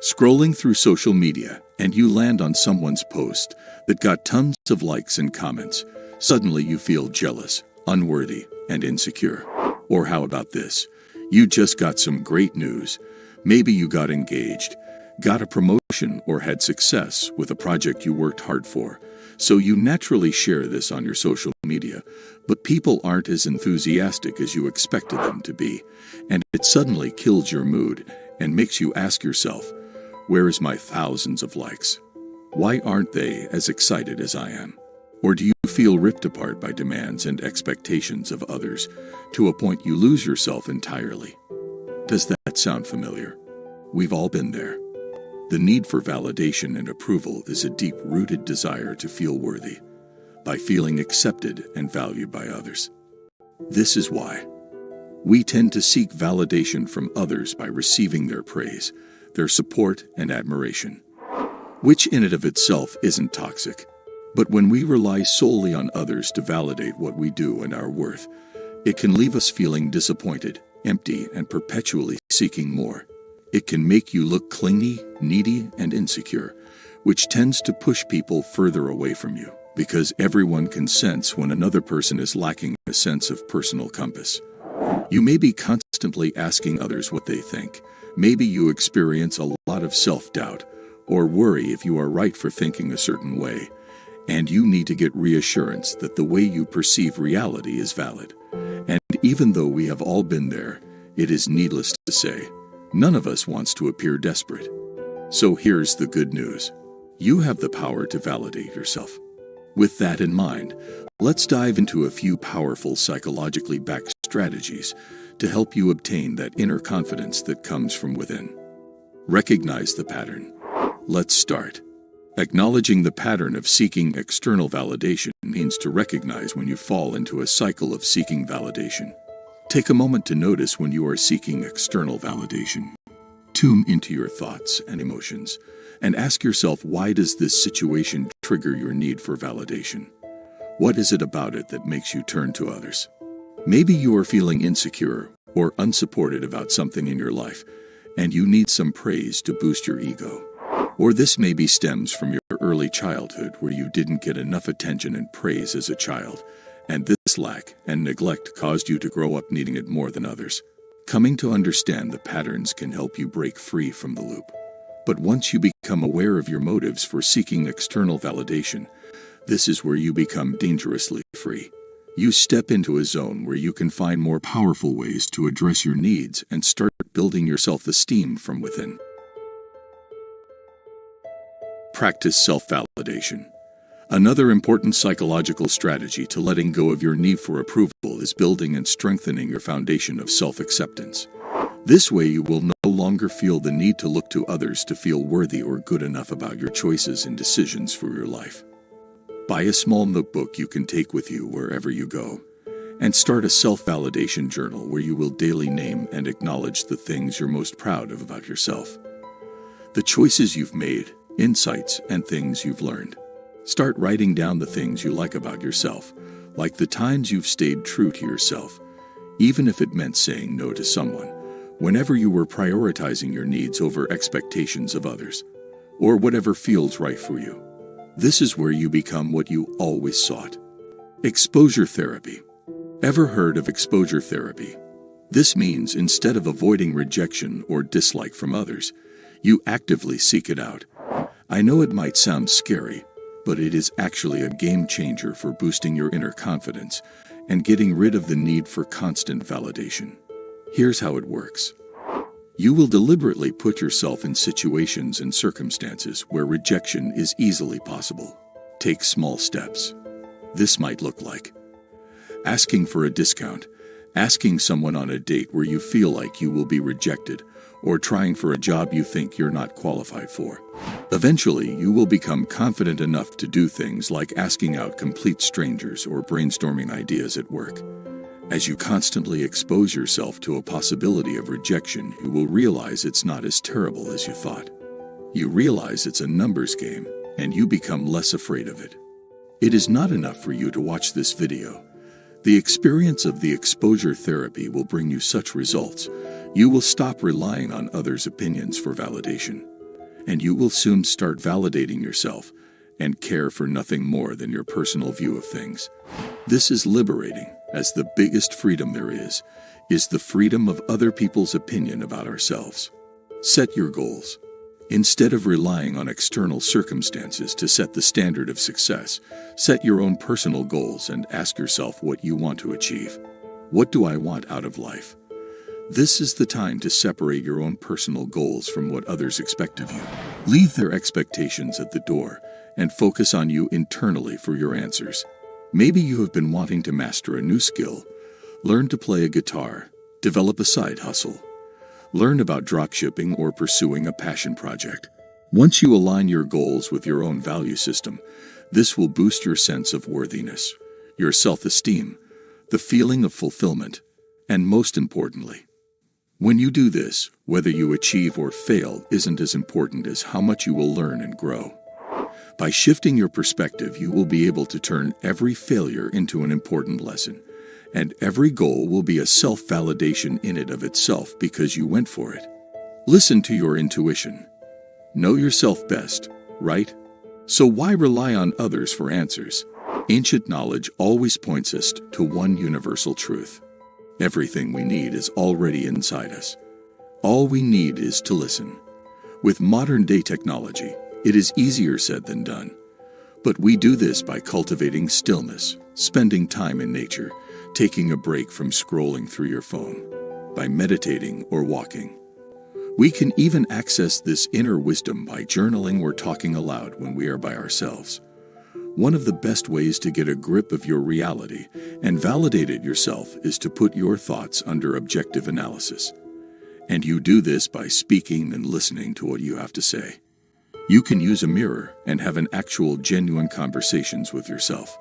Scrolling through social media, and you land on someone's post that got tons of likes and comments. Suddenly you feel jealous, unworthy, and insecure. Or how about this? You just got some great news. Maybe you got engaged, got a promotion, or had success with a project you worked hard for. So you naturally share this on your social media, but people aren't as enthusiastic as you expected them to be, and it suddenly kills your mood and makes you ask yourself, where is my thousands of likes? Why aren't they as excited as I am? Or do you feel ripped apart by demands and expectations of others to a point you lose yourself entirely? Does that sound familiar? We've all been there. The need for validation and approval is a deep-rooted desire to feel worthy, by feeling accepted and valued by others. This is why we tend to seek validation from others by receiving their praise, their support and admiration, which in and of itself isn't toxic. But when we rely solely on others to validate what we do and our worth, it can leave us feeling disappointed, empty, and perpetually seeking more. It can make you look clingy, needy, and insecure, which tends to push people further away from you, because everyone can sense when another person is lacking a sense of personal compass. You may be constantly asking others what they think. Maybe you experience a lot of self-doubt, or worry if you are right for thinking a certain way, and you need to get reassurance that the way you perceive reality is valid. And even though we have all been there, it is needless to say, none of us wants to appear desperate. So here's the good news. You have the power to validate yourself. With that in mind, let's dive into a few powerful psychologically backed strategies to help you obtain that inner confidence that comes from within. Recognize the pattern. Let's start. Acknowledging the pattern of seeking external validation means to recognize when you fall into a cycle of seeking validation. Take a moment to notice when you are seeking external validation. Tune into your thoughts and emotions, and ask yourself, why does this situation trigger your need for validation? What is it about it that makes you turn to others? Maybe you are feeling insecure or unsupported about something in your life, and you need some praise to boost your ego. Or this maybe stems from your early childhood where you didn't get enough attention and praise as a child, and this lack and neglect caused you to grow up needing it more than others. Coming to understand the patterns can help you break free from the loop. But once you become aware of your motives for seeking external validation, this is where you become dangerously free. You step into a zone where you can find more powerful ways to address your needs and start building your self-esteem from within. Practice self-validation. Another important psychological strategy to letting go of your need for approval is building and strengthening your foundation of self-acceptance. This way you will no longer feel the need to look to others to feel worthy or good enough about your choices and decisions for your life. Buy a small notebook you can take with you wherever you go, and start a self-validation journal where you will daily name and acknowledge the things you're most proud of about yourself. The choices you've made, insights, and things you've learned. Start writing down the things you like about yourself, like the times you've stayed true to yourself, even if it meant saying no to someone, whenever you were prioritizing your needs over expectations of others, or whatever feels right for you. This is where you become what you always sought. Exposure therapy. Ever heard of exposure therapy? This means instead of avoiding rejection or dislike from others, you actively seek it out. I know it might sound scary, but it is actually a game changer for boosting your inner confidence and getting rid of the need for constant validation. Here's how it works. You will deliberately put yourself in situations and circumstances where rejection is easily possible. Take small steps. This might look like asking for a discount, asking someone on a date where you feel like you will be rejected, or trying for a job you think you're not qualified for. Eventually, you will become confident enough to do things like asking out complete strangers or brainstorming ideas at work. As you constantly expose yourself to a possibility of rejection, you will realize it's not as terrible as you thought. You realize it's a numbers game, and you become less afraid of it. It is not enough for you to watch this video. The experience of the exposure therapy will bring you such results. You will stop relying on others' opinions for validation. and you will soon start validating yourself and care for nothing more than your personal view of things. This is liberating, as the biggest freedom there is the freedom of other people's opinion about ourselves. Set your goals. Instead of relying on external circumstances to set the standard of success, set your own personal goals and ask yourself what you want to achieve. What do I want out of life? This is the time to separate your own personal goals from what others expect of you. Leave their expectations at the door and focus on you internally for your answers. Maybe you have been wanting to master a new skill, learn to play a guitar, develop a side hustle, learn about dropshipping, or pursuing a passion project. Once you align your goals with your own value system, this will boost your sense of worthiness, your self-esteem, the feeling of fulfillment, and most importantly, when you do this, whether you achieve or fail isn't as important as how much you will learn and grow. By shifting your perspective, you will be able to turn every failure into an important lesson, and every goal will be a self-validation in and of itself because you went for it. Listen to your intuition. Know yourself best, right? So why rely on others for answers? Ancient knowledge always points us to one universal truth. Everything we need is already inside us. All we need is to listen. With modern-day technology, it is easier said than done. But we do this by cultivating stillness, spending time in nature, taking a break from scrolling through your phone, by meditating or walking. We can even access this inner wisdom by journaling or talking aloud when we are by ourselves. One of the best ways to get a grip of your reality and validate it yourself is to put your thoughts under objective analysis. And you do this by speaking and listening to what you have to say. You can use a mirror and have an actual genuine conversations with yourself.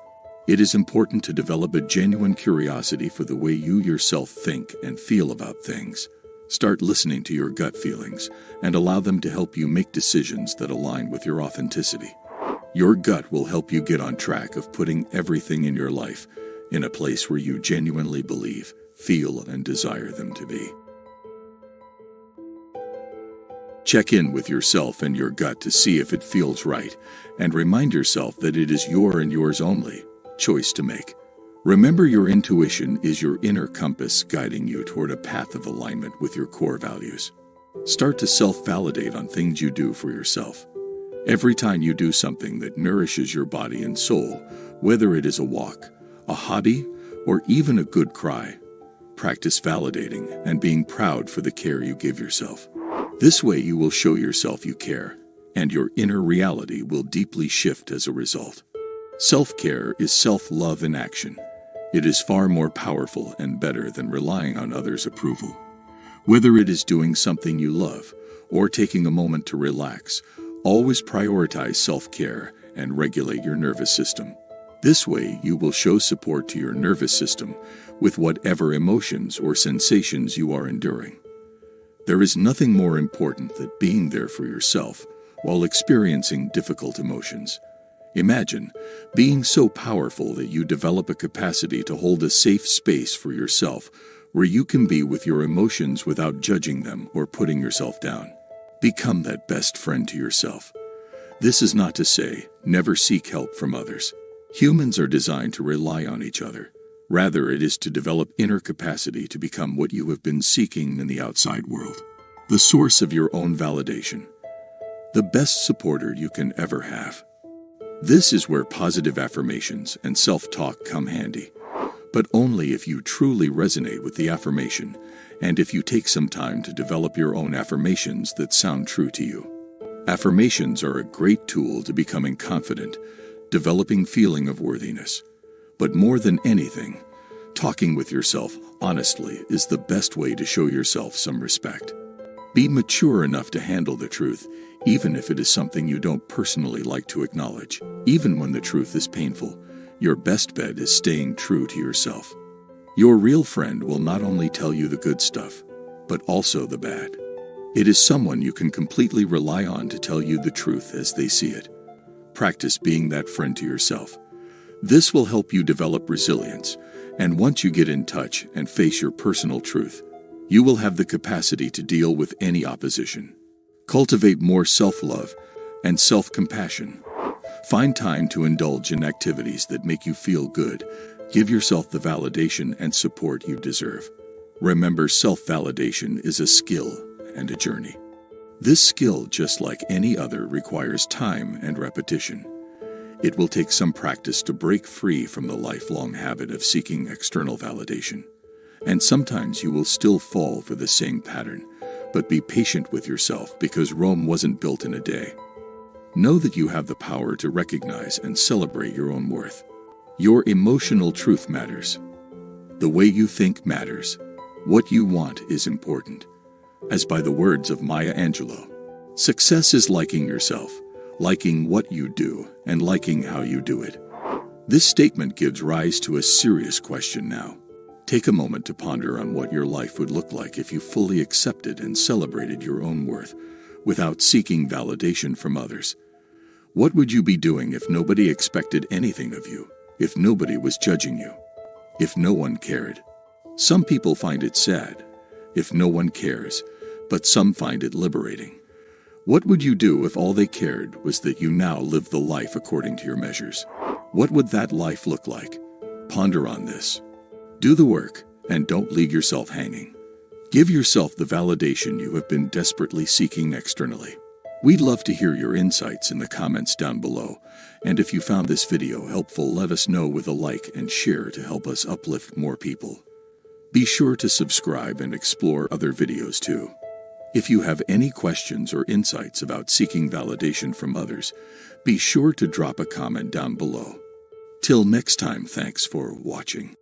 It is important to develop a genuine curiosity for the way you yourself think and feel about things. Start listening to your gut feelings and allow them to help you make decisions that align with your authenticity. Your gut will help you get on track of putting everything in your life in a place where you genuinely believe, feel, and desire them to be. Check in with yourself and your gut to see if it feels right, and remind yourself that it is your and yours only choice to make. Remember, your intuition is your inner compass guiding you toward a path of alignment with your core values. Start to self-validate on things you do for yourself. Every time you do something that nourishes your body and soul, whether it is a walk, a hobby, or even a good cry, practice validating and being proud for the care you give yourself. This way you will show yourself you care, and your inner reality will deeply shift as a result. Self-care is self-love in action. It is far more powerful and better than relying on others' approval. Whether it is doing something you love or taking a moment to relax, always prioritize self-care and regulate your nervous system. This way you will show support to your nervous system with whatever emotions or sensations you are enduring. There is nothing more important than being there for yourself while experiencing difficult emotions. Imagine being so powerful that you develop a capacity to hold a safe space for yourself where you can be with your emotions without judging them or putting yourself down. Become that best friend to yourself. This is not to say never seek help from others. Humans are designed to rely on each other. Rather, it is to develop inner capacity to become what you have been seeking in the outside world. The source of your own validation. The best supporter you can ever have. This is where positive affirmations and self-talk come handy. But only if you truly resonate with the affirmation, and if you take some time to develop your own affirmations that sound true to you. Affirmations are a great tool to becoming confident, developing feeling of worthiness. But more than anything, talking with yourself honestly is the best way to show yourself some respect. Be mature enough to handle the truth, even if it is something you don't personally like to acknowledge. Even when the truth is painful, your best bet is staying true to yourself. Your real friend will not only tell you the good stuff, but also the bad. It is someone you can completely rely on to tell you the truth as they see it. Practice being that friend to yourself. This will help you develop resilience, and once you get in touch and face your personal truth, you will have the capacity to deal with any opposition. Cultivate more self-love and self-compassion. Find time to indulge in activities that make you feel good. Give yourself the validation and support you deserve. Remember, self-validation is a skill and a journey. This skill, just like any other, requires time and repetition. It will take some practice to break free from the lifelong habit of seeking external validation. And sometimes you will still fall for the same pattern, but be patient with yourself because Rome wasn't built in a day. Know that you have the power to recognize and celebrate your own worth. Your emotional truth matters. The way you think matters. What you want is important. As by the words of Maya Angelou, success is liking yourself, liking what you do, and liking how you do it. This statement gives rise to a serious question now. Take a moment to ponder on what your life would look like if you fully accepted and celebrated your own worth without seeking validation from others. What would you be doing if nobody expected anything of you? If nobody was judging you? If no one cared? Some people find it sad if no one cares, but some find it liberating. What would you do if all they cared was that you now live the life according to your measures? What would that life look like? Ponder on this. Do the work and don't leave yourself hanging. Give yourself the validation you have been desperately seeking externally. We'd love to hear your insights in the comments down below, and if you found this video helpful, let us know with a like and share to help us uplift more people. Be sure to subscribe and explore other videos too. If you have any questions or insights about seeking validation from others, be sure to drop a comment down below. Till next time, thanks for watching.